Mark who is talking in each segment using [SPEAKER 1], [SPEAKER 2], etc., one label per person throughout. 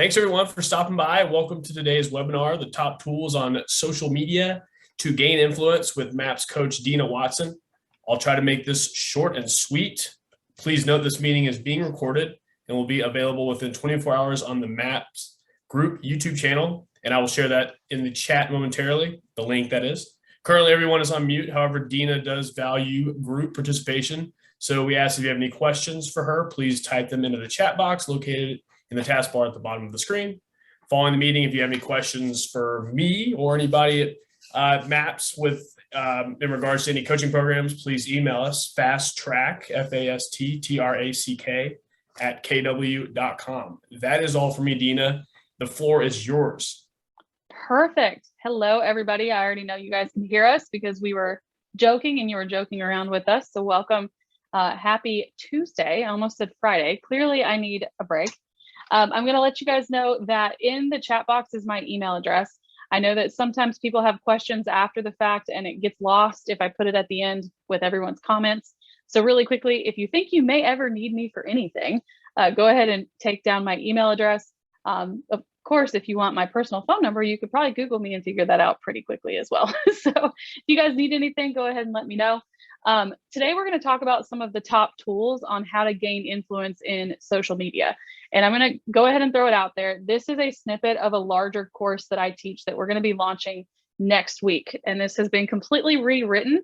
[SPEAKER 1] Thanks everyone for stopping by. Welcome to today's webinar, the top tools on social media to gain influence with MAPS coach Dina Watson. I'll try to make this short and sweet. Please note this meeting is being recorded and will be available within 24 hours on the MAPS group YouTube channel. And I will share that in the chat momentarily, the link that is. Currently everyone is on mute. However, Dina does value group participation. So we ask if you have any questions for her, please type them into the chat box located in the taskbar at the bottom of the screen. Following the meeting, if you have any questions for me or anybody at MAPS in regards to any coaching programs, please email us fasttrack, FASTTRACK @kw.com. That is all for me, Dina. The floor is yours.
[SPEAKER 2] Perfect. Hello, everybody. I already know you guys can hear us because we were joking and you were joking around with us. So welcome. Happy Tuesday. I almost said Friday. Clearly, I need a break. I'm going to let you guys know that in the chat box is my email address. I know that sometimes people have questions after the fact and it gets lost if I put it at the end with everyone's comments. So really quickly, if you think you may ever need me for anything, go ahead and take down my email address. Of course, if you want my personal phone number, you could probably Google me and figure that out pretty quickly as well. So if you guys need anything, go ahead and let me know. Today, we're going to talk about some of the top tools on how to gain influence in social media. And I'm going to go ahead and throw it out there. This is a snippet of a larger course that I teach that we're going to be launching next week. And this has been completely rewritten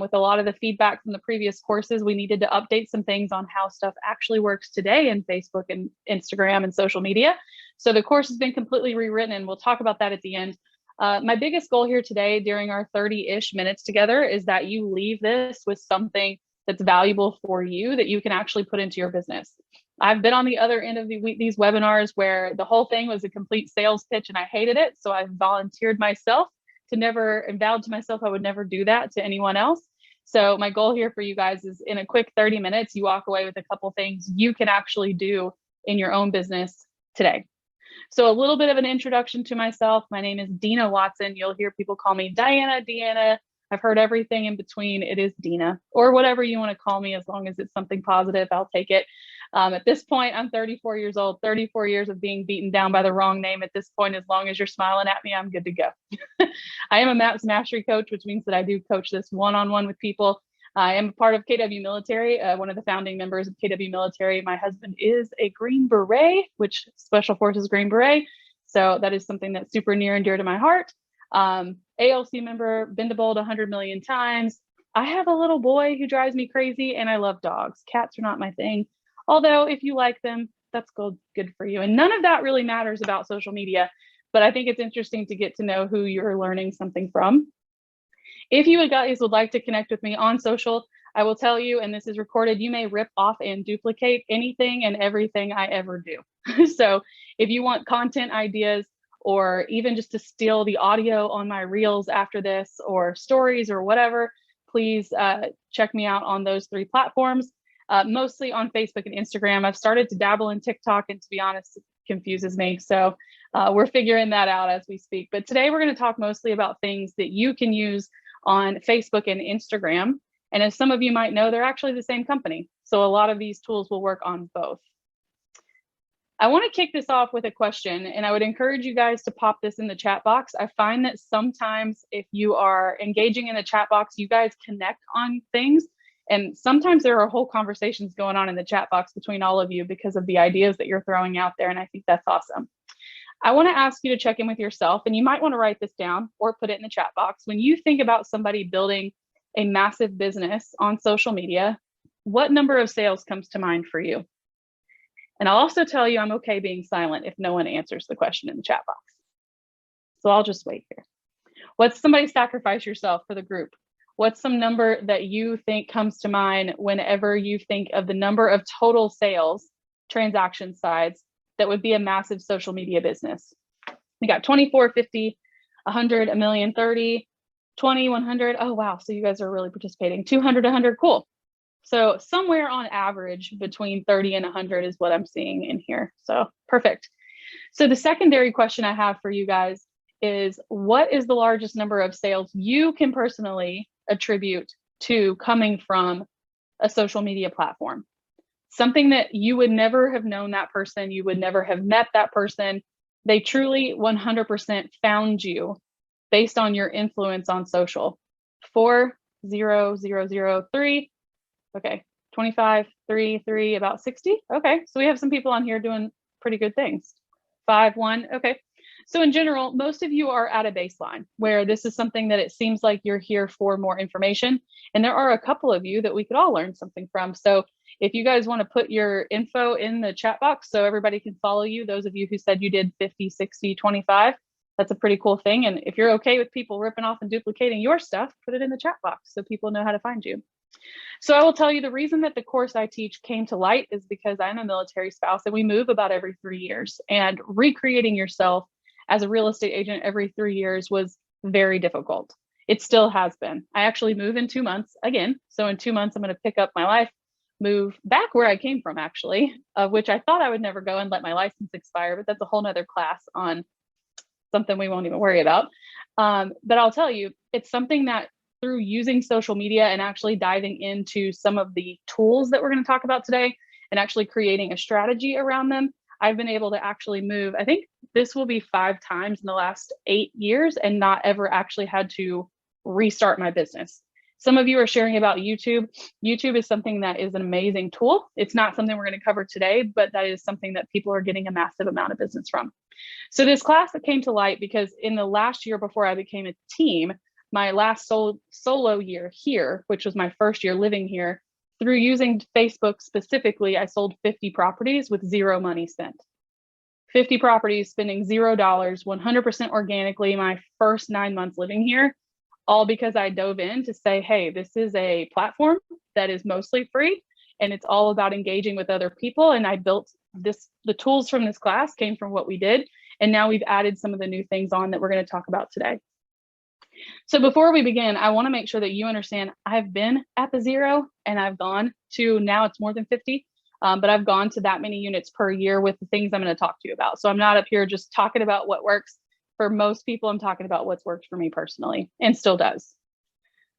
[SPEAKER 2] with a lot of the feedback from the previous courses. We needed to update some things on how stuff actually works today in Facebook and Instagram and social media. So the course has been completely rewritten, and we'll talk about that at the end. My biggest goal here today during our 30-ish minutes together is that you leave this with something that's valuable for you that you can actually put into your business. I've been on the other end of these webinars where the whole thing was a complete sales pitch and I hated it. So I volunteered myself and vowed to myself I would never do that to anyone else. So my goal here for you guys is in a quick 30 minutes, you walk away with a couple things you can actually do in your own business today. So a little bit of an introduction to myself. My name is Dina Watson. You'll hear people call me Diana, Deanna. I've heard everything in between. It is Dina, or whatever you want to call me, as long as it's something positive, I'll take it. At this point, I'm 34 years old, 34 years of being beaten down by the wrong name. At this point, as long as you're smiling at me, I'm good to go. I am a MAPS Mastery coach, which means that I do coach this one-on-one with people. I am a part of KW Military, one of the founding members of KW Military. My husband is a Green Beret, which Special Forces Green Beret. So that is something that's super near and dear to my heart. ALC member, been to Bold 100 million times. I have a little boy who drives me crazy, and I love dogs. Cats are not my thing. Although if you like them, that's good for you. And none of that really matters about social media, but I think it's interesting to get to know who you're learning something from. If you guys would like to connect with me on social, I will tell you, and this is recorded, you may rip off and duplicate anything and everything I ever do. So if you want content ideas, or even just to steal the audio on my reels after this, or stories or whatever, please check me out on those 3 platforms, mostly on Facebook and Instagram. I've started to dabble in TikTok, and to be honest, it confuses me. So we're figuring that out as we speak. But today we're going to talk mostly about things that you can use on Facebook and Instagram. And as some of you might know, they're actually the same company. So a lot of these tools will work on both. I want to kick this off with a question, and I would encourage you guys to pop this in the chat box. I find that sometimes if you are engaging in the chat box, you guys connect on things. And sometimes there are whole conversations going on in the chat box between all of you because of the ideas that you're throwing out there. And I think that's awesome. I want to ask you to check in with yourself, and you might want to write this down or put it in the chat box. When you think about somebody building a massive business on social media, what number of sales comes to mind for you? And I'll also tell you I'm okay being silent if no one answers the question in the chat box. So I'll just wait here. What's somebody sacrifice yourself for the group? What's some number that you think comes to mind whenever you think of the number of total sales, transaction sides, that would be a massive social media business? We got 24, 50, 100, a million, 30, 20, 100. Oh, wow. So you guys are really participating. 200, 100. Cool. So somewhere on average between 30 and 100 is what I'm seeing in here. So perfect. So the secondary question I have for you guys is, what is the largest number of sales you can personally attribute to coming from a social media platform? something that you would never have known that person, you would never have met that person. They truly 100% found you based on your influence on social. 40003. Okay, 25, 3, about 60. Okay, so we have some people on here doing pretty good things. 5-1. Okay. So in general, most of you are at a baseline where this is something that it seems like you're here for more information. And there are a couple of you that we could all learn something from. So if you guys want to put your info in the chat box so everybody can follow you, those of you who said you did 50, 60, 25, that's a pretty cool thing. And if you're okay with people ripping off and duplicating your stuff, put it in the chat box so people know how to find you. So I will tell you the reason that the course I teach came to light is because I'm a military spouse and we move about every 3 years, and recreating yourself as a real estate agent every 3 years was very difficult. It still has been. I actually move in 2 months again. So in 2 months, I'm going to pick up my life, move back where I came from, actually, of which I thought I would never go and let my license expire, but that's a whole nother class on something we won't even worry about. But I'll tell you, it's something that through using social media and actually diving into some of the tools that we're going to talk about today and actually creating a strategy around them, I've been able to actually move. I think this will be 5 times in the last 8 years and not ever actually had to restart my business. Some of you are sharing about YouTube. YouTube is something that is an amazing tool. It's not something we're going to cover today, but that is something that people are getting a massive amount of business from. So this class that came to light because in the last year before I became a team, my last solo year here, which was my first year living here, through using Facebook specifically, I sold 50 properties with 0 money spent. 50 properties, spending $0, 100% organically my first 9 months living here, all because I dove in to say, hey, this is a platform that is mostly free and it's all about engaging with other people. And I built this, the tools from this class came from what we did. And now we've added some of the new things on that we're going to talk about today. So before we begin, I want to make sure that you understand I've been at the 0 and I've gone to, now it's more than 50, but I've gone to that many units per year with the things I'm going to talk to you about. So I'm not up here just talking about what works for most people. I'm talking about what's worked for me personally and still does.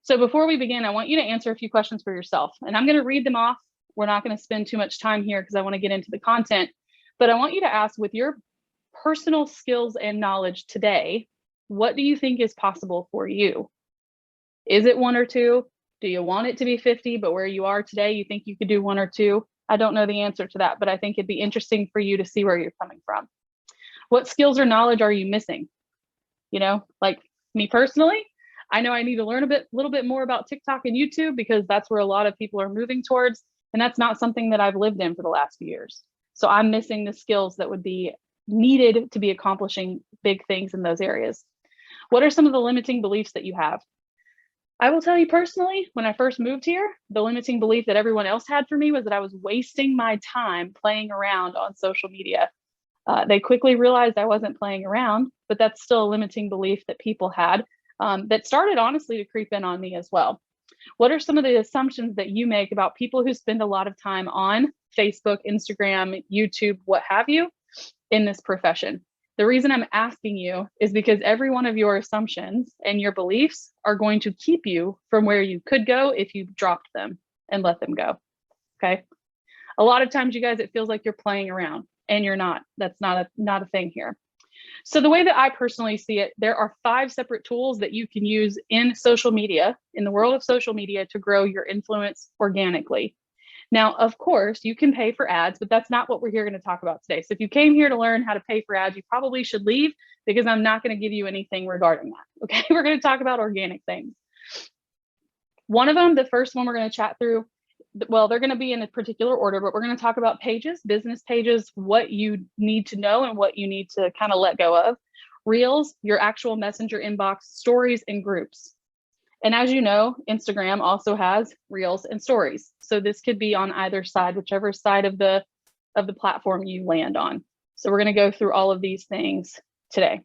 [SPEAKER 2] So before we begin, I want you to answer a few questions for yourself, and I'm going to read them off. We're not going to spend too much time here because I want to get into the content, but I want you to ask, with your personal skills and knowledge today, what do you think is possible for you? Is it 1 or 2? Do you want it to be 50, but where you are today, you think you could do 1 or 2? I don't know the answer to that, but I think it'd be interesting for you to see where you're coming from. What skills or knowledge are you missing? You know, like me personally, I know I need to learn a little bit more about TikTok and YouTube because that's where a lot of people are moving towards. And that's not something that I've lived in for the last few years. So I'm missing the skills that would be needed to be accomplishing big things in those areas. What are some of the limiting beliefs that you have? I will tell you personally, when I first moved here, the limiting belief that everyone else had for me was that I was wasting my time playing around on social media. They quickly realized I wasn't playing around, but that's still a limiting belief that people had that started honestly to creep in on me as well. What are some of the assumptions that you make about people who spend a lot of time on Facebook, Instagram, YouTube, what have you, in this profession? The reason I'm asking you is because every one of your assumptions and your beliefs are going to keep you from where you could go if you dropped them and let them go, okay? A lot of times, you guys, it feels like you're playing around and you're not. That's not a thing here. So the way that I personally see it, there are 5 separate tools that you can use in social media, in the world of social media, to grow your influence organically. Now, of course, you can pay for ads, but that's not what we're here going to talk about today. So if you came here to learn how to pay for ads, you probably should leave because I'm not going to give you anything regarding that. Okay, we're going to talk about organic things. One of them, the first one we're going to chat through, well, they're going to be in a particular order, but we're going to talk about pages, business pages, what you need to know and what you need to kind of let go of. Reels, your actual messenger inbox, stories, and groups. And as you know, Instagram also has Reels and stories. So this could be on either side, whichever side of the platform you land on. So we're going to go through all of these things today.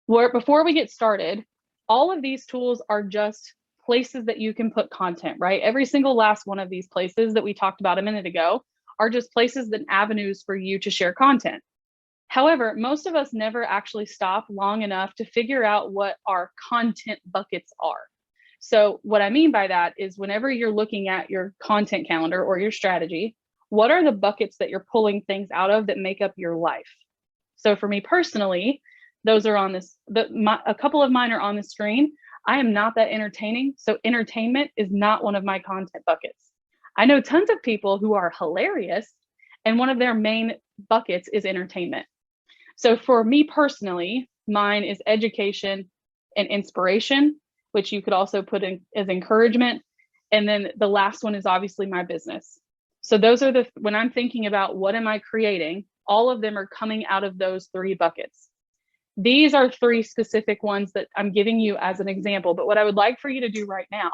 [SPEAKER 2] Before we get started, all of these tools are just places that you can put content, right? Every single last one of these places that we talked about a minute ago are just places and avenues for you to share content. However, most of us never actually stop long enough to figure out what our content buckets are. So what I mean by that is whenever you're looking at your content calendar or your strategy, what are the buckets that you're pulling things out of that make up your life? So for me personally, those are on this, a couple of mine are on the screen. I am not that entertaining. So entertainment is not one of my content buckets. I know tons of people who are hilarious, and one of their main buckets is entertainment. So for me personally, mine is education and inspiration, which you could also put in as encouragement. And then the last one is obviously my business. So those are when I'm thinking about what am I creating, all of them are coming out of those three buckets. These are three specific ones that I'm giving you as an example, but what I would like for you to do right now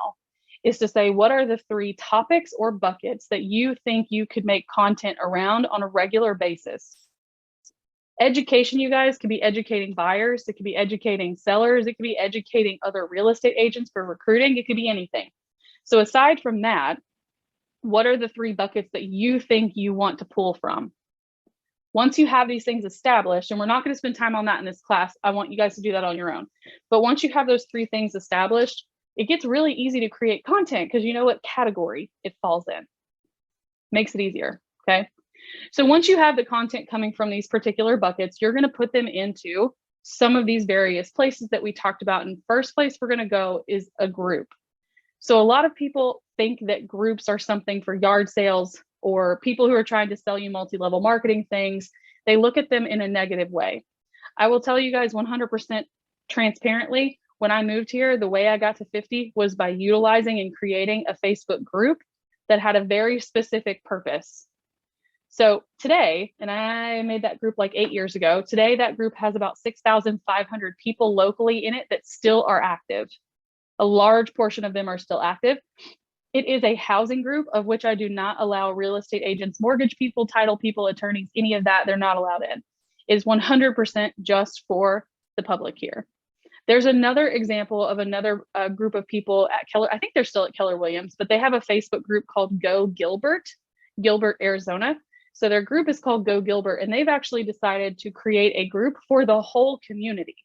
[SPEAKER 2] is to say, what are the three topics or buckets that you think you could make content around on a regular basis? Education, you guys, could be educating buyers, it could be educating sellers, it could be educating other real estate agents for recruiting, it could be anything. So aside from that, what are the three buckets that you think you want to pull from? Once you have these things established, and we're not going to spend time on that in this class, I want you guys to do that on your own. But once you have those three things established, it gets really easy to create content because you know what category it falls in. Makes it easier, okay? So once you have the content coming from these particular buckets, you're going to put them into some of these various places that we talked about. And first place we're going to go is a group. So a lot of people think that groups are something for yard sales or people who are trying to sell you multi-level marketing things. They look at them in a negative way. I will tell you guys 100% transparently, when I moved here, the way I got to 50 was by utilizing and creating a Facebook group that had a very specific purpose. So today, and I made that group like 8 years ago, today that group has about 6,500 people locally in it that still are active. A large portion of them are still active. It is a housing group of which I do not allow real estate agents, mortgage people, title people, attorneys, any of that. They're not allowed in. It is 100% just for the public here. There's another example of another group of people at Keller. I think they're still at Keller Williams, but they have a Facebook group called Go Gilbert, Arizona. So their group is called Go Gilbert, and they've actually decided to create a group for the whole community.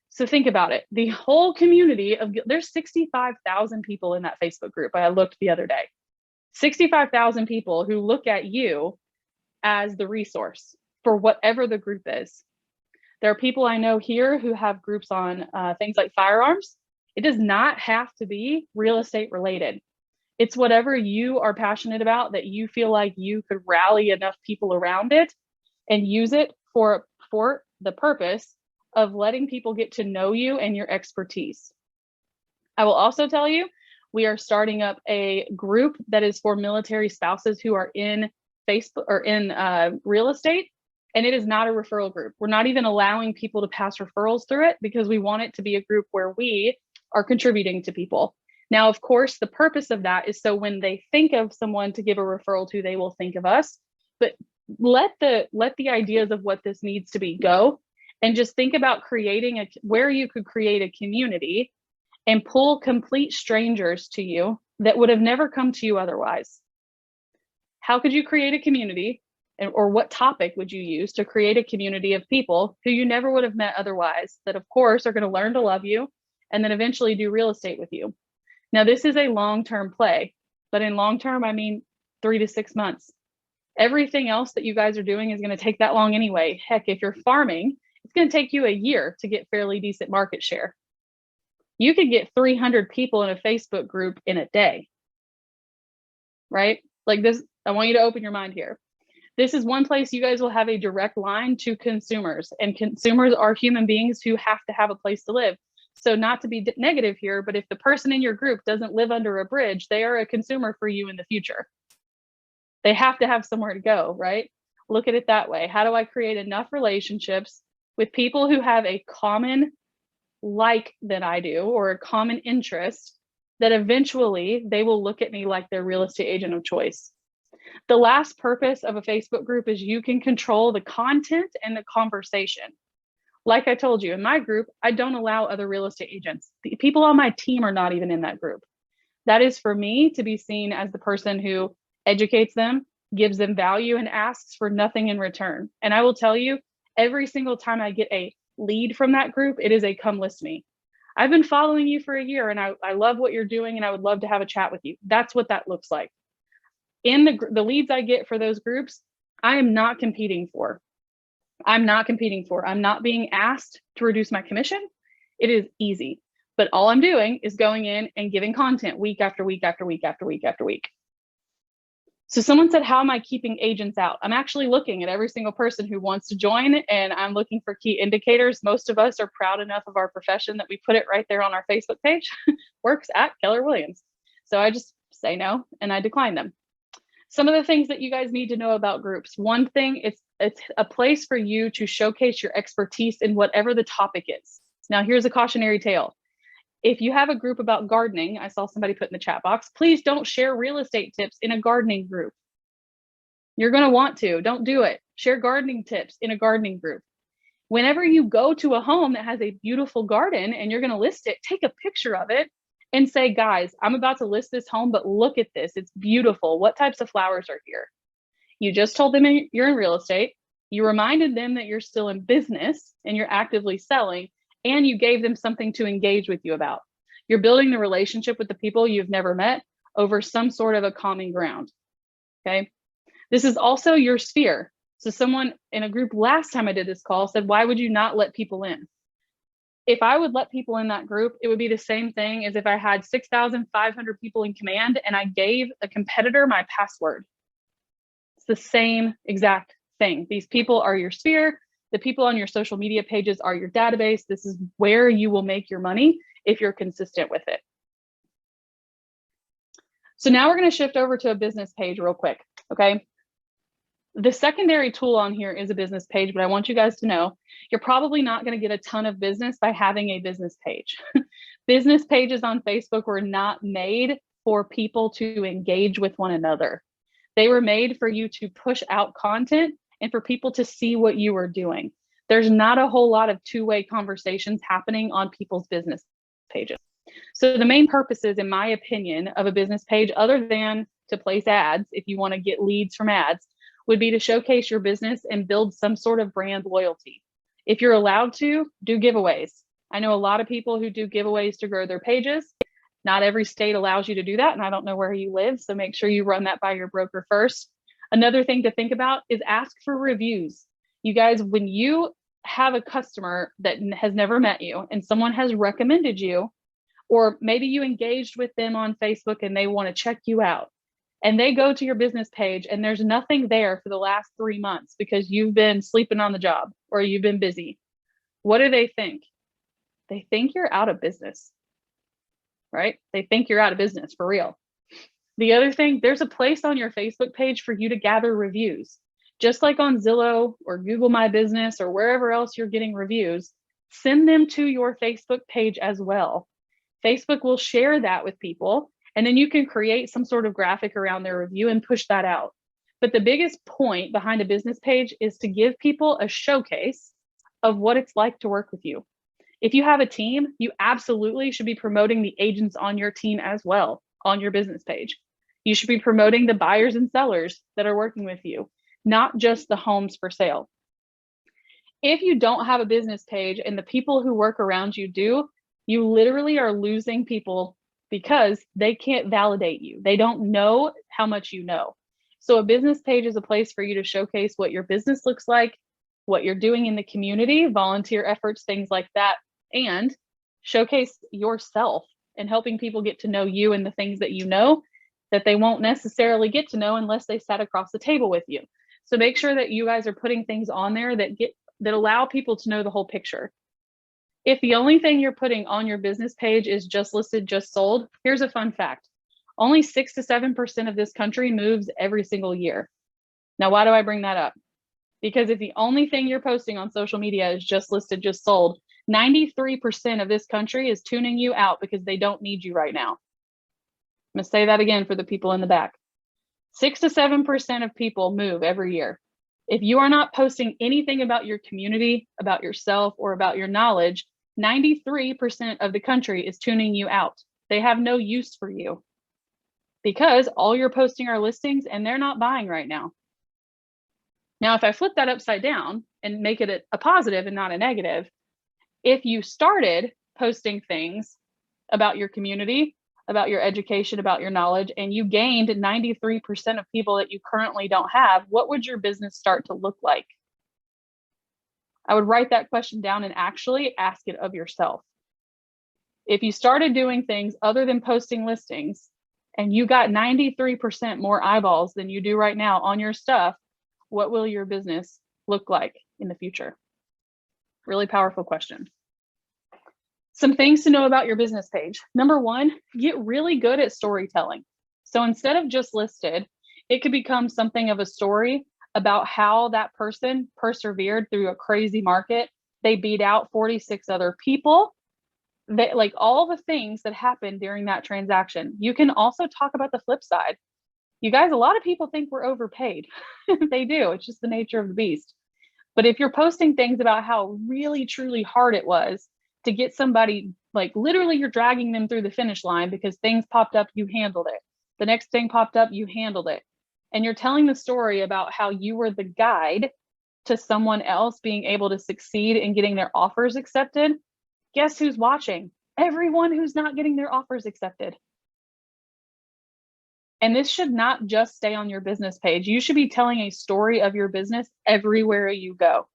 [SPEAKER 2] So think about it. The whole community there's 65,000 people in that Facebook group. I looked the other day. 65,000 people who look at you as the resource for whatever the group is. There are people I know here who have groups on things like firearms. It does not have to be real estate related. It's whatever you are passionate about that you feel like you could rally enough people around it and use it for the purpose of letting people get to know you and your expertise. I will also tell you, we are starting up a group that is for military spouses who are in Facebook or in real estate. And it is not a referral group. We're not even allowing people to pass referrals through it because we want it to be a group where we are contributing to people. Now, of course, the purpose of that is so when they think of someone to give a referral to, they will think of us. But let the ideas of what this needs to be go, and just think about creating where you could create a community and pull complete strangers to you that would have never come to you otherwise. How could you create a community, or what topic would you use to create a community of people who you never would have met otherwise, that of course are going to learn to love you and then eventually do real estate with you? Now, this is a long-term play, but in long-term, I mean 3 to 6 months. Everything else that you guys are doing is going to take that long anyway. Heck, if you're farming, it's going to take you a year to get fairly decent market share. You could get 300 people in a Facebook group in a day, right? Like this, I want you to open your mind here. This is one place you guys will have a direct line to consumers, and consumers are human beings who have to have a place to live. So not to be negative here, but if the person in your group doesn't live under a bridge, they are a consumer for you in the future. They have to have somewhere to go, right? Look at it that way. How do I create enough relationships with people who have a common like that I do, or a common interest, that eventually they will look at me like their real estate agent of choice? The last purpose of a Facebook group is you can control the content and the conversation. Like I told you, in my group, I don't allow other real estate agents. The people on my team are not even in that group. That is for me to be seen as the person who educates them, gives them value, and asks for nothing in return. And I will tell you, every single time I get a lead from that group, it is a come list me. I've been following you for a year and I love what you're doing and I would love to have a chat with you. That's what that looks like. In the leads I get for those groups, I am not competing for. I'm not being asked to reduce my commission. It is easy. But all I'm doing is going in and giving content week after week after week after week after week. So someone said, how am I keeping agents out? I'm actually looking at every single person who wants to join, and I'm looking for key indicators. Most of us are proud enough of our profession that we put it right there on our Facebook page, works at Keller Williams. So I just say no and I decline them. Some of the things that you guys need to know about groups. One thing, it's a place for you to showcase your expertise in whatever the topic is. Now, here's a cautionary tale. If you have a group about gardening, I saw somebody put in the chat box, please don't share real estate tips in a gardening group. You're going to want to, don't do it. Share gardening tips in a gardening group. Whenever you go to a home that has a beautiful garden and you're going to list it, take a picture of it and say, guys, I'm about to list this home, but look at this. It's beautiful. What types of flowers are here? You just told them you're in real estate. You reminded them that you're still in business and you're actively selling, and you gave them something to engage with you about. You're building the relationship with the people you've never met over some sort of a common ground, okay? This is also your sphere. So someone in a group last time I did this call said, why would you not let people in? If I would let people in that group, it would be the same thing as if I had 6,500 people in command and I gave a competitor my password. It's the same exact thing. These people are your sphere. The people on your social media pages are your database. This is where you will make your money if you're consistent with it. So now we're going to shift over to a business page real quick, okay? The secondary tool on here is a business page, but I want you guys to know you're probably not going to get a ton of business by having a business page. Business pages on Facebook were not made for people to engage with one another. They were made for you to push out content and for people to see what you are doing. There's not a whole lot of two-way conversations happening on people's business pages. So the main purposes, in my opinion, of a business page, other than to place ads, if you want to get leads from ads, would be to showcase your business and build some sort of brand loyalty. If you're allowed to, do giveaways. I know a lot of people who do giveaways to grow their pages. Not every state allows you to do that, and I don't know where you live, so make sure you run that by your broker first. Another thing to think about is ask for reviews. You guys, when you have a customer that has never met you and someone has recommended you, or maybe you engaged with them on Facebook and they want to check you out, and they go to your business page and there's nothing there for the last 3 months because you've been sleeping on the job or you've been busy, what do they think? They think you're out of business, right? They think you're out of business for real. The other thing, there's a place on your Facebook page for you to gather reviews. Just like on Zillow or Google My Business or wherever else you're getting reviews, send them to your Facebook page as well. Facebook will share that with people, and then you can create some sort of graphic around their review and push that out. But the biggest point behind a business page is to give people a showcase of what it's like to work with you. If you have a team, you absolutely should be promoting the agents on your team as well on your business page. You should be promoting the buyers and sellers that are working with you, not just the homes for sale. If you don't have a business page and the people who work around you do, you literally are losing people because they can't validate you. They don't know how much you know. So a business page is a place for you to showcase what your business looks like, what you're doing in the community, volunteer efforts, things like that, and showcase yourself and helping people get to know you and the things that you know that they won't necessarily get to know unless they sat across the table with you. So make sure that you guys are putting things on there that allow people to know the whole picture. If the only thing you're putting on your business page is just listed, just sold, here's a fun fact. Only 6 to 7% of this country moves every single year. Now, why do I bring that up? Because if the only thing you're posting on social media is just listed, just sold, 93% of this country is tuning you out because they don't need you right now. I'm going to say that again for the people in the back. 6 to 7% of people move every year. If you are not posting anything about your community, about yourself, or about your knowledge, 93% of the country is tuning you out. They have no use for you because all you're posting are listings and they're not buying right now. Now, if I flip that upside down and make it a positive and not a negative, if you started posting things about your community, about your education, about your knowledge, and you gained 93% of people that you currently don't have, what would your business start to look like? I would write that question down and actually ask it of yourself. If you started doing things other than posting listings and you got 93% more eyeballs than you do right now on your stuff, what will your business look like in the future? Really powerful question. Some things to know about your business page. Number one, get really good at storytelling. So instead of just listed, it could become something of a story about how that person persevered through a crazy market. They beat out 46 other people. That, like, all the things that happened during that transaction. You can also talk about the flip side. You guys, a lot of people think we're overpaid. They do. It's just the nature of the beast. But if you're posting things about how really, truly hard it was to get somebody, like literally you're dragging them through the finish line because things popped up, you handled it. The next thing popped up, you handled it. And you're telling the story about how you were the guide to someone else being able to succeed in getting their offers accepted. Guess who's watching? Everyone who's not getting their offers accepted. And this should not just stay on your business page. You should be telling a story of your business everywhere you go.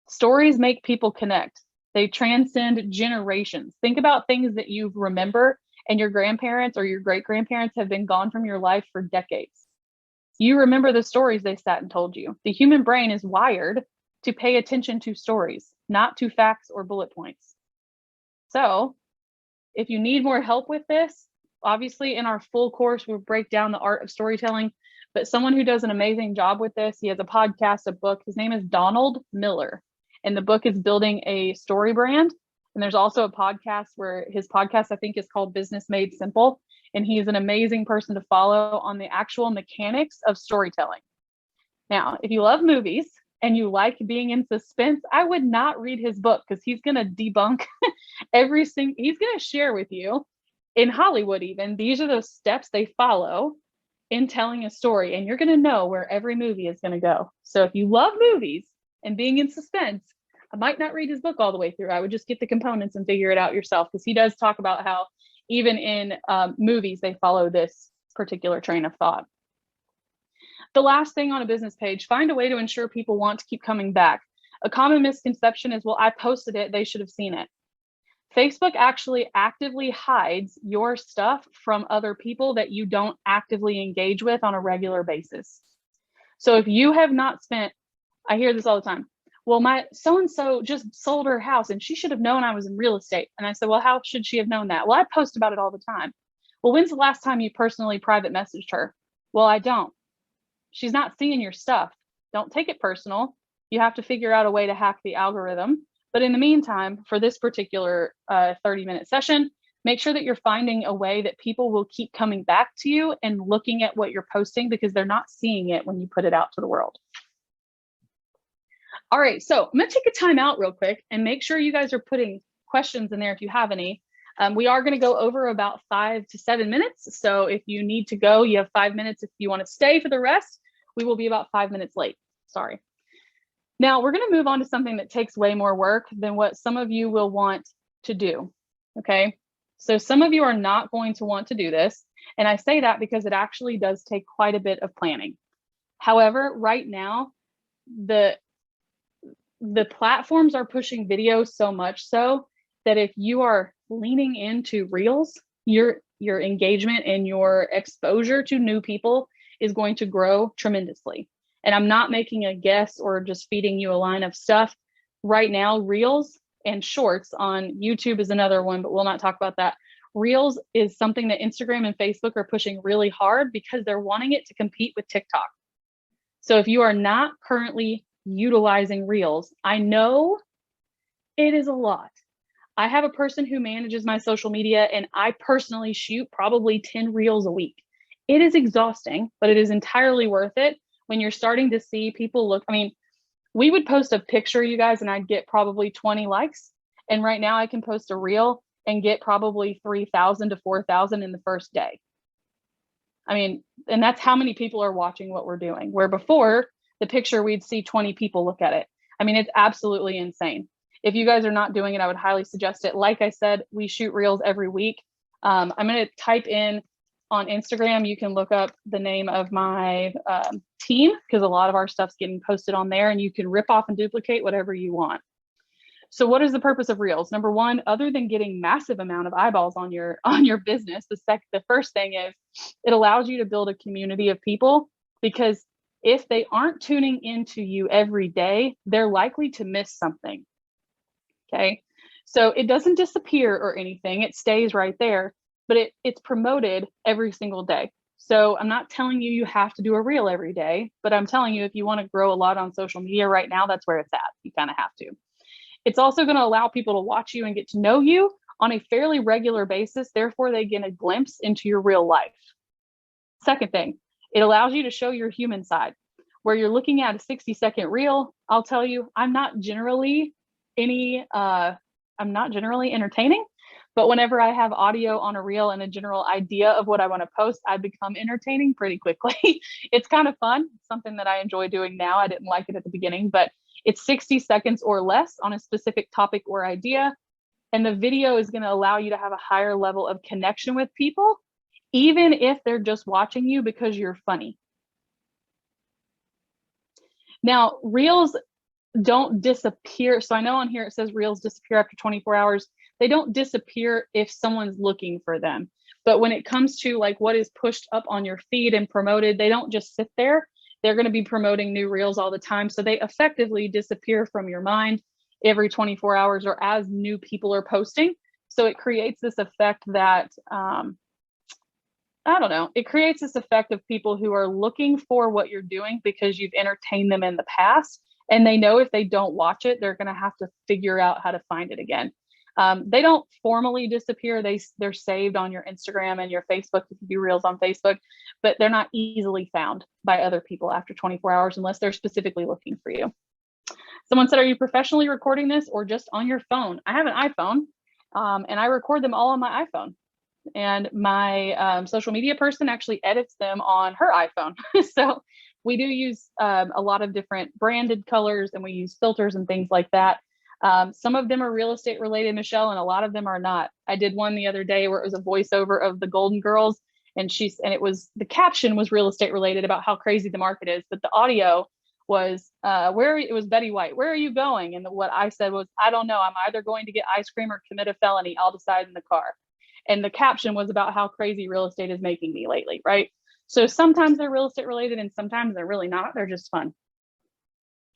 [SPEAKER 2] Stories make people connect. They transcend generations. Think about things that you remember and your grandparents or your great-grandparents have been gone from your life for decades. You remember the stories they sat and told you. The human brain is wired to pay attention to stories, not to facts or bullet points. So if you need more help with this, obviously in our full course, we'll break down the art of storytelling, but someone who does an amazing job with this, he has a podcast, a book, his name is Donald Miller, and the book is Building a Story Brand. And there's also a podcast where his podcast, I think, is called Business Made Simple. And he's an amazing person to follow on the actual mechanics of storytelling. Now, if you love movies and you like being in suspense, I would not read his book because he's going to debunk he's going to share with you in Hollywood, even, these are the steps they follow in telling a story. And you're going to know where every movie is going to go. So if you love movies and being in suspense, I might not read his book all the way through. I would just get the components and figure it out yourself, because he does talk about how even in movies, they follow this particular train of thought. The last thing on a business page, find a way to ensure people want to keep coming back. A common misconception is, well, I posted it, they should have seen it. Facebook actually actively hides your stuff from other people that you don't actively engage with on a regular basis. So if you have not spent, I hear this all the time, well, my so-and-so just sold her house and she should have known I was in real estate. And I said, well, how should she have known that? Well, I post about it all the time. Well, when's the last time you personally private messaged her? Well, I don't. She's not seeing your stuff. Don't take it personal. You have to figure out a way to hack the algorithm. But in the meantime, for this particular 30-minute session, make sure that you're finding a way that people will keep coming back to you and looking at what you're posting, because they're not seeing it when you put it out to the world. All right, so I'm going to take a time out real quick and make sure you guys are putting questions in there if you have any. We are going to go over about 5 to 7 minutes. So if you need to go, you have 5 minutes. If you want to stay for the rest, we will be about 5 minutes late. Sorry. Now we're going to move on to something that takes way more work than what some of you will want to do. Okay. So some of you are not going to want to do this. And I say that because it actually does take quite a bit of planning. However, right now, the platforms are pushing video so much so that if you are leaning into Reels, your engagement and your exposure to new people is going to grow tremendously. And I'm not making a guess or just feeding you a line of stuff. Right now, Reels and Shorts on YouTube is another one, but we'll not talk about that. Reels is something that Instagram and Facebook are pushing really hard because they're wanting it to compete with TikTok. So if you are not currently utilizing Reels, I know it is a lot. I have a person who manages my social media, and I personally shoot probably 10 Reels a week. It is exhausting, but it is entirely worth it when you're starting to see people look. I mean, we would post a picture, you guys, and I'd get probably 20 likes. And right now I can post a Reel and get probably 3,000 to 4,000 in the first day. I mean, and that's how many people are watching what we're doing. Where before, the picture, we'd see 20 people look at it. I mean, it's absolutely insane. If you guys are not doing it, I would highly suggest it. Like I said, we shoot reels every week. I'm going to type in on Instagram. You can look up the name of my team, because a lot of our stuff's getting posted on there, and you can rip off and duplicate whatever you want. So what is the purpose of reels? Number one, other than getting massive amount of eyeballs on your business, the first thing is it allows you to build a community of people, because if they aren't tuning into you every day, they're likely to miss something. Okay. So it doesn't disappear or anything. It stays right there, but it's promoted every single day. So I'm not telling you have to do a reel every day, but I'm telling you, if you want to grow a lot on social media right now, that's where it's at. You kind of have to. It's also going to allow people to watch you and get to know you on a fairly regular basis. Therefore, they get a glimpse into your real life. Second thing, it allows you to show your human side. Where you're looking at a 60-second reel, I'll tell you, I'm not generally entertaining, but whenever I have audio on a reel and a general idea of what I want to post, I become entertaining pretty quickly. It's kind of fun. It's something that I enjoy doing now. I didn't like it at the beginning, but it's 60 seconds or less on a specific topic or idea. And the video is going to allow you to have a higher level of connection with people, even if they're just watching you because you're funny. Now, reels don't disappear. So I know on here it says reels disappear after 24 hours. They don't disappear if someone's looking for them. But when it comes to like what is pushed up on your feed and promoted, they don't just sit there. They're going to be promoting new reels all the time. So they effectively disappear from your mind every 24 hours or as new people are posting. So it creates this effect that, I don't know, it creates this effect of people who are looking for what you're doing because you've entertained them in the past. And they know if they don't watch it, they're going to have to figure out how to find it again. They don't formally disappear. They're saved on your Instagram and your Facebook if you do reels on Facebook, but they're not easily found by other people after 24 hours unless they're specifically looking for you. Someone said, are you professionally recording this or just on your phone? I have an iPhone and I record them all on my iPhone. And my social media person actually edits them on her iPhone. So we do use a lot of different branded colors, and we use filters and things like that. Some of them are real estate related, Michelle, and a lot of them are not. I did one the other day where it was a voiceover of the Golden Girls, and the caption was real estate related about how crazy the market is, but the audio was it was Betty White. Where are you going? And what I said was, I don't know. I'm either going to get ice cream or commit a felony. I'll decide in the car. And the caption was about how crazy real estate is making me lately, right? So sometimes they're real estate related and sometimes they're really not. They're just fun.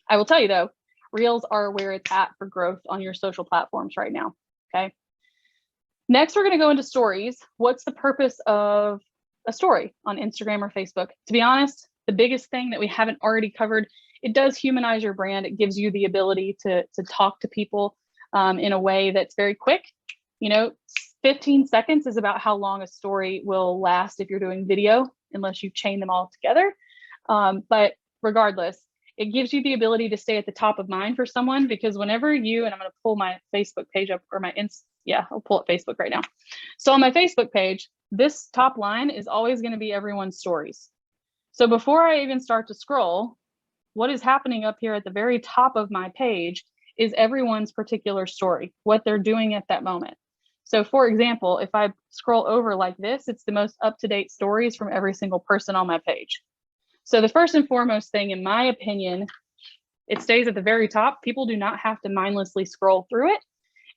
[SPEAKER 2] I will tell you though, reels are where it's at for growth on your social platforms right now, okay? Next, we're gonna go into stories. What's the purpose of a story on Instagram or Facebook? To be honest, the biggest thing that we haven't already covered, it does humanize your brand. It gives you the ability to talk to people in a way that's very quick. 15 seconds is about how long a story will last if you're doing video, unless you chain them all together. But regardless, it gives you the ability to stay at the top of mind for someone, because whenever and I'm going to pull my Facebook page up, or I'll pull up Facebook right now. So on my Facebook page, this top line is always going to be everyone's stories. So before I even start to scroll, what is happening up here at the very top of my page is everyone's particular story, what they're doing at that moment. So for example, if I scroll over like this, it's the most up-to-date stories from every single person on my page. So the first and foremost thing, in my opinion, it stays at the very top. People do not have to mindlessly scroll through it.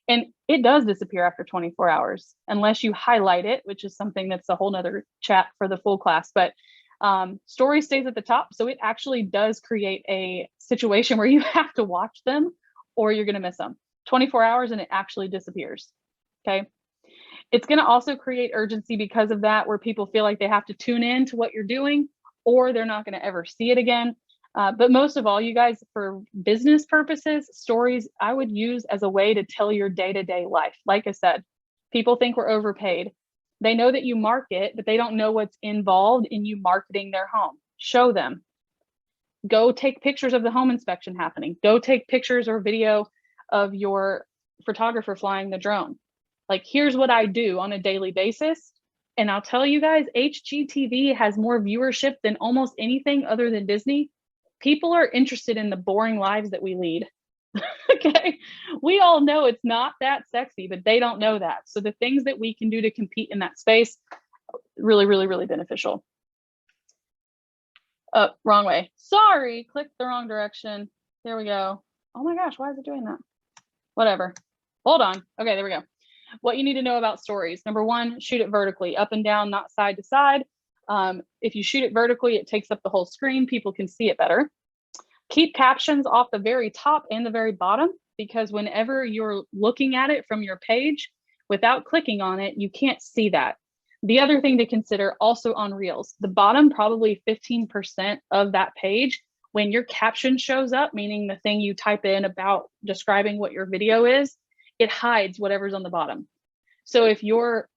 [SPEAKER 2] And it does disappear after 24 hours, unless you highlight it, which is something that's a whole nother chat for the full class. But story stays at the top. So it actually does create a situation where you have to watch them or you're going to miss them. 24 hours and it actually disappears. Okay. It's going to also create urgency because of that, where people feel like they have to tune in to what you're doing or they're not going to ever see it again. But most of all, you guys, for business purposes, stories I would use as a way to tell your day-to-day life. Like I said, people think we're overpaid. They know that you market, but they don't know what's involved in you marketing their home. Show them. Go take pictures of the home inspection happening. Go take pictures or video of your photographer flying the drone. Like, here's what I do on a daily basis. And I'll tell you guys, HGTV has more viewership than almost anything other than Disney. People are interested in the boring lives that we lead. Okay. We all know it's not that sexy, but they don't know that. So the things that we can do to compete in that space, really, really, really beneficial. Oh, wrong way. Sorry, clicked the wrong direction. There we go. Oh my gosh, why is it doing that? Whatever. Hold on. Okay, there we go. What you need to know about stories. Number one, shoot it vertically, up and down, not side to side. If you shoot it vertically, it takes up the whole screen. People can see it better. Keep captions off the very top and the very bottom, because whenever you're looking at it from your page without clicking on it, you can't see that. The other thing to consider also on Reels, the bottom probably 15% of that page, when your caption shows up, meaning the thing you type in about describing what your video is, it hides whatever's on the bottom. So if you're,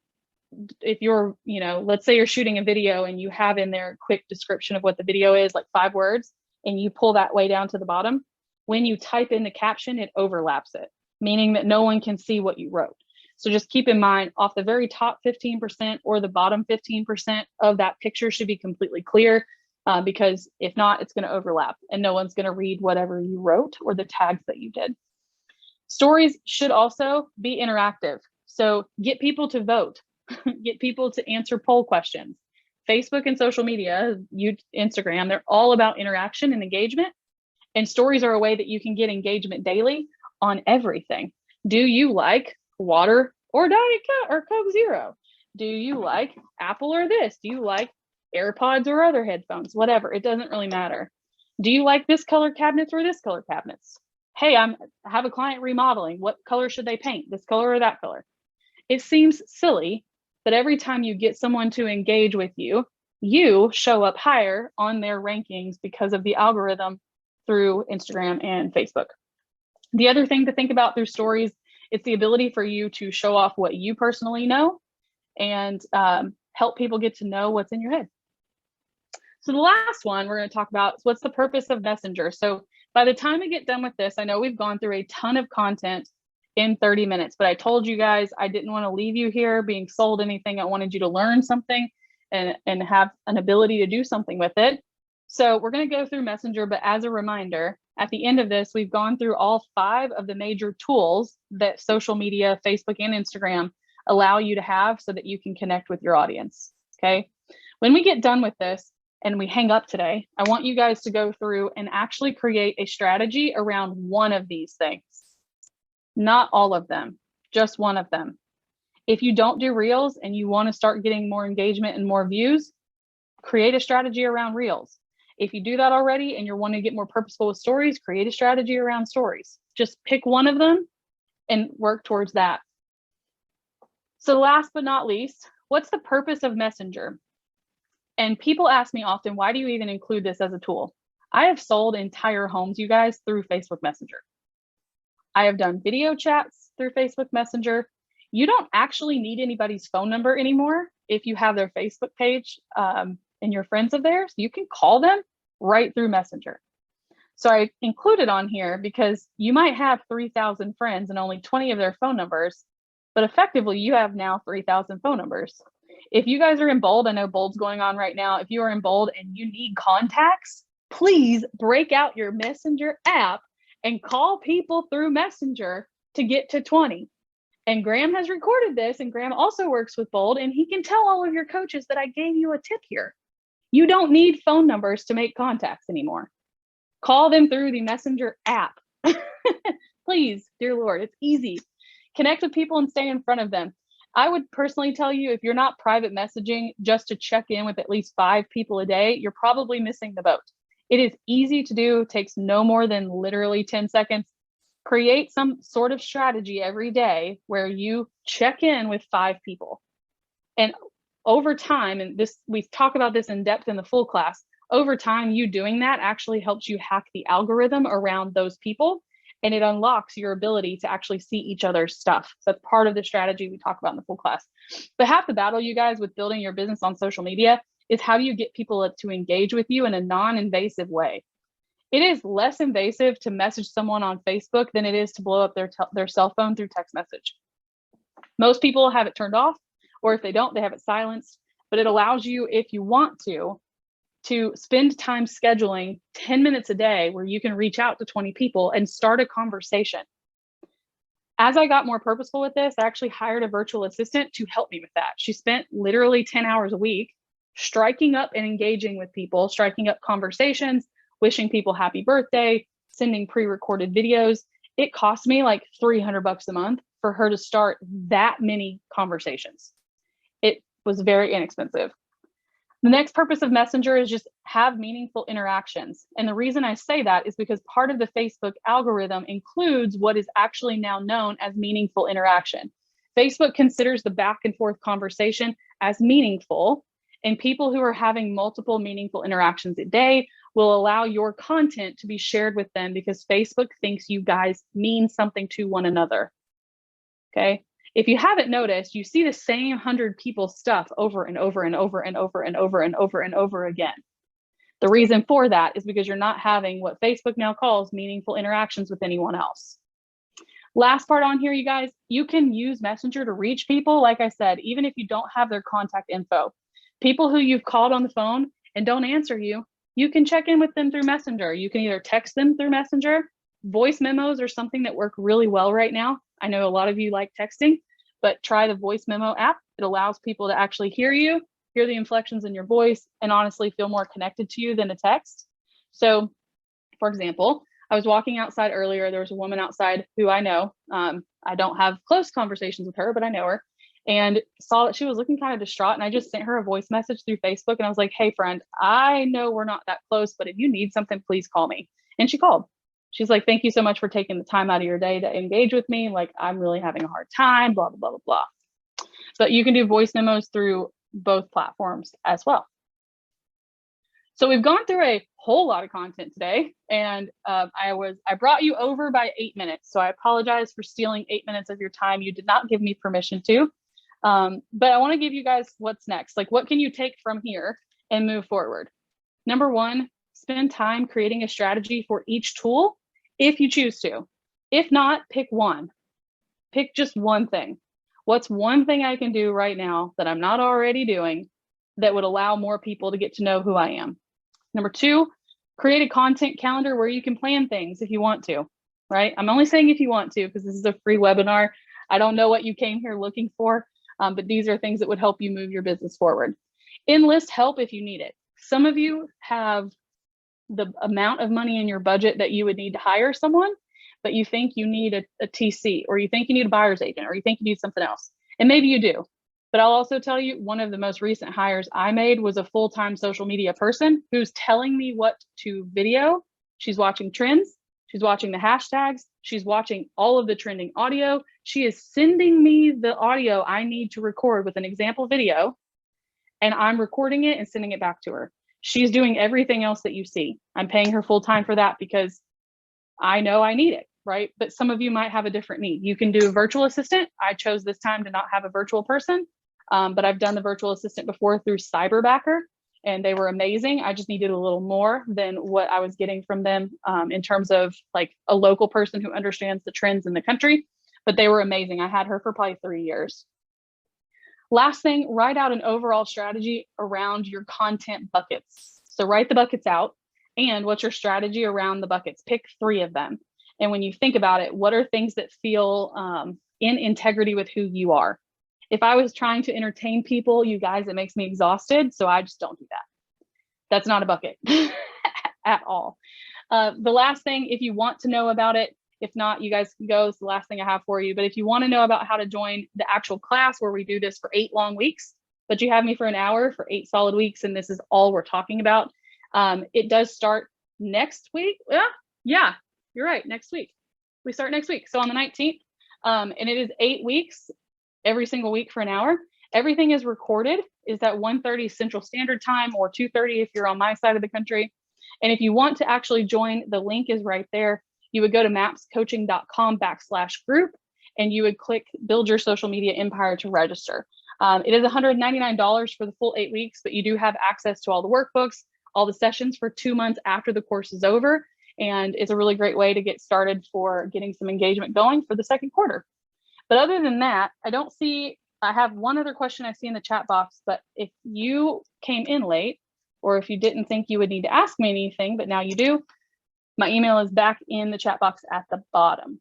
[SPEAKER 2] you know, let's say you're shooting a video and you have in there a quick description of what the video is, like 5 words, and you pull that way down to the bottom, when you type in the caption, it overlaps it, meaning that no one can see what you wrote. So just keep in mind, off the very top 15% or the bottom 15% of that picture should be completely clear, because if not, it's going to overlap and no one's going to read whatever you wrote or the tags that you did. Stories should also be interactive. So get people to vote, get people to answer poll questions. Facebook and social media, Instagram, they're all about interaction and engagement. And stories are a way that you can get engagement daily on everything. Do you like water or Diet Coke or Coke Zero? Do you like Apple or this? Do you like AirPods or other headphones? Whatever, it doesn't really matter. Do you like this color cabinets or this color cabinets? Hey, I have a client remodeling. What color should they paint? This color or that color? It seems silly, but every time you get someone to engage with you, you show up higher on their rankings because of the algorithm through Instagram and Facebook. The other thing to think about through stories, it's the ability for you to show off what you personally know and help people get to know what's in your head. So the last one we're going to talk about is what's the purpose of Messenger. So by the time we get done with this, I know we've gone through a ton of content in 30 minutes, but I told you guys I didn't want to leave you here being sold anything. I wanted you to learn something and have an ability to do something with it. So we're going to go through Messenger, but as a reminder, at the end of this, we've gone through all 5 of the major tools that social media, Facebook and Instagram allow you to have so that you can connect with your audience. Okay. When we get done with this and we hang up today, I want you guys to go through and actually create a strategy around one of these things. Not all of them, just one of them. If you don't do Reels and you want to start getting more engagement and more views, create a strategy around Reels. If you do that already and you're wanting to get more purposeful with stories, create a strategy around stories. Just pick one of them and work towards that. So last but not least, what's the purpose of Messenger? And people ask me often, why do you even include this as a tool? I have sold entire homes, you guys, through Facebook Messenger. I have done video chats through Facebook Messenger. You don't actually need anybody's phone number anymore if you have their Facebook page and your friends of theirs. You can call them right through Messenger. So I included on here because you might have 3,000 friends and only 20 of their phone numbers, but effectively you have now 3,000 phone numbers. If you guys are in Bold, I know Bold's going on right now. If you are in Bold and you need contacts, please break out your Messenger app and call people through Messenger to get to 20. And Graham has recorded this, and Graham also works with Bold, and he can tell all of your coaches that I gave you a tip here. You don't need phone numbers to make contacts anymore. Call them through the Messenger app. Please, dear Lord, it's easy. Connect with people and stay in front of them. I would personally tell you, if you're not private messaging just to check in with at least 5 people a day, you're probably missing the boat. It is easy to do, takes no more than literally 10 seconds. Create some sort of strategy every day where you check in with 5 people. And over time, and this, we talk about this in depth in the full class, over time, you doing that actually helps you hack the algorithm around those people, and it unlocks your ability to actually see each other's stuff. So that's part of the strategy we talk about in the full class. But half the battle, you guys, with building your business on social media is how do you get people to engage with you in a non-invasive way. It is less invasive to message someone on Facebook than it is to blow up their cell phone through text message. Most people have it turned off, or if they don't, they have it silenced, but it allows you, if you want to, to spend time scheduling 10 minutes a day where you can reach out to 20 people and start a conversation. As I got more purposeful with this, I actually hired a virtual assistant to help me with that. She spent literally 10 hours a week striking up and engaging with people, striking up conversations, wishing people happy birthday, sending pre-recorded videos. It cost me like $300 a month for her to start that many conversations. It was very inexpensive. The next purpose of Messenger is just have meaningful interactions. And the reason I say that is because part of the Facebook algorithm includes what is actually now known as meaningful interaction. Facebook considers the back and forth conversation as meaningful, and people who are having multiple meaningful interactions a day will allow your content to be shared with them because Facebook thinks you guys mean something to one another. Okay. If you haven't noticed, you see the same 100 people stuff over and over and over and over and over and over and over again. The reason for that is because you're not having what Facebook now calls meaningful interactions with anyone else. Last part on here, you guys, you can use Messenger to reach people. Like I said, even if you don't have their contact info, people who you've called on the phone and don't answer you, you can check in with them through Messenger. You can either text them through Messenger. Voice memos are something that work really well right now. I know a lot of you like texting, but try the voice memo app. It allows people to actually hear you, hear the inflections in your voice, and honestly feel more connected to you than a text. So, for example, I was walking outside earlier. There was a woman outside who I know. I don't have close conversations with her, but I know her, and saw that she was looking kind of distraught. And I just sent her a voice message through Facebook. And I was like, hey, friend, I know we're not that close, but if you need something, please call me. And she called. She's like, thank you so much for taking the time out of your day to engage with me. Like, I'm really having a hard time, blah, blah, blah, blah, blah. But you can do voice memos through both platforms as well. So we've gone through a whole lot of content today, and I brought you over by 8 minutes. So I apologize for stealing 8 minutes of your time. You did not give me permission to, but I want to give you guys what's next. Like, what can you take from here and move forward? Number one, spend time creating a strategy for each tool if you choose to. If not, pick one. Pick just one thing. What's one thing I can do right now that I'm not already doing that would allow more people to get to know who I am? Number two, create a content calendar where you can plan things if you want to, right? I'm only saying if you want to, because this is a free webinar. I don't know what you came here looking for, but these are things that would help you move your business forward. Enlist help if you need it. Some of you have the amount of money in your budget that you would need to hire someone, but you think you need a TC, or you think you need a buyer's agent, or you think you need something else. And maybe you do. But I'll also tell you, one of the most recent hires I made was a full-time social media person who's telling me what to video. She's watching trends. She's watching the hashtags. She's watching all of the trending audio. She is sending me the audio I need to record with an example video, and I'm recording it and sending it back to her. She's doing everything else that you see. I'm paying her full time for that because I know I need it, right? But some of you might have a different need. You can do a virtual assistant. I chose this time to not have a virtual person, but I've done the virtual assistant before through Cyberbacker, and they were amazing. I just needed a little more than what I was getting from them in terms of like a local person who understands the trends in the country, but they were amazing. I had her for probably 3 years. Last thing, write out an overall strategy around your content buckets. So write the buckets out, and what's your strategy around the buckets? Pick 3 of them. And when you think about it, what are things that feel in integrity with who you are? If I was trying to entertain people, you guys, it makes me exhausted. So I just don't do that. That's not a bucket at all. The last thing, if you want to know about it, if not, you guys can go. It's the last thing I have for you. But if you want to know about how to join the actual class where we do this for 8 long weeks, but you have me for an hour for 8 solid weeks, and this is all we're talking about. It does start next week. Yeah, you're right. Next week. We start next week. So on the 19th, and it is 8 weeks, every single week for an hour. Everything is recorded. Is at 1:30 Central Standard Time or 2:30 if you're on my side of the country. And if you want to actually join, the link is right there. You would go to mapscoaching.com/group, and you would click Build Your Social Media Empire to register. It is $199 for the full 8 weeks, but you do have access to all the workbooks, all the sessions for 2 months after the course is over. And it's a really great way to get started for getting some engagement going for the second quarter. But other than that, I have one other question I see in the chat box, but if you came in late, or if you didn't think you would need to ask me anything, but now you do, my email is back in the chat box at the bottom.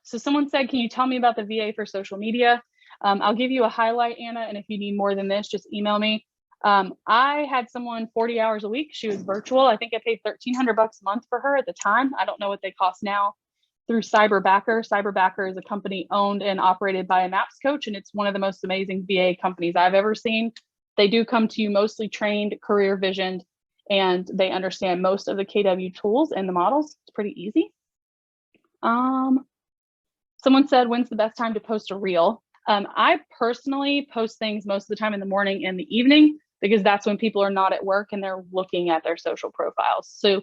[SPEAKER 2] So someone said, can you tell me about the VA for social media? I'll give you a highlight, Anna, and if you need more than this, just email me. I had someone 40 hours a week. She was virtual. I think I paid $1,300 a month for her at the time. I don't know what they cost now, through Cyberbacker. Cyberbacker is a company owned and operated by a MAPS coach, and it's one of the most amazing VA companies I've ever seen. They do come to you mostly trained, career visioned, and they understand most of the KW tools and the models. It's pretty easy. Someone said, when's the best time to post a reel? I personally post things most of the time in the morning and the evening, because that's when people are not at work and they're looking at their social profiles. So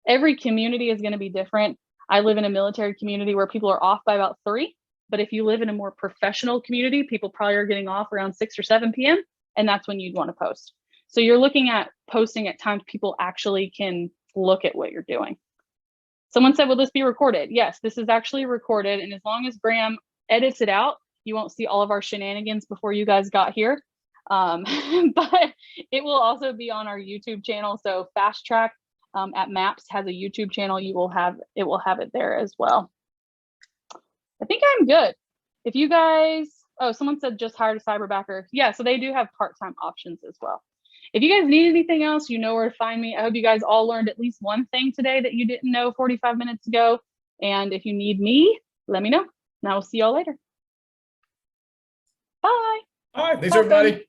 [SPEAKER 2] every community is going to be different. I live in a military community where people are off by about 3, but if you live in a more professional community, people probably are getting off around 6 or 7 p.m. and that's when you'd want to post. So you're looking at posting at times people actually can look at what you're doing. Someone said, will this be recorded? Yes, this is actually recorded. And as long as Graham edits it out, you won't see all of our shenanigans before you guys got here. But it will also be on our YouTube channel. So Fast Track at MAPS has a YouTube channel. It will have it there as well. I think I'm good. If you guys, oh, someone said just hired a Cyberbacker. Yeah, so they do have part-time options as well. If you guys need anything else, you know where to find me. I hope you guys all learned at least one thing today that you didn't know 45 minutes ago. And if you need me, let me know. And I will see y'all later. Bye.
[SPEAKER 1] All right. Thanks, everybody.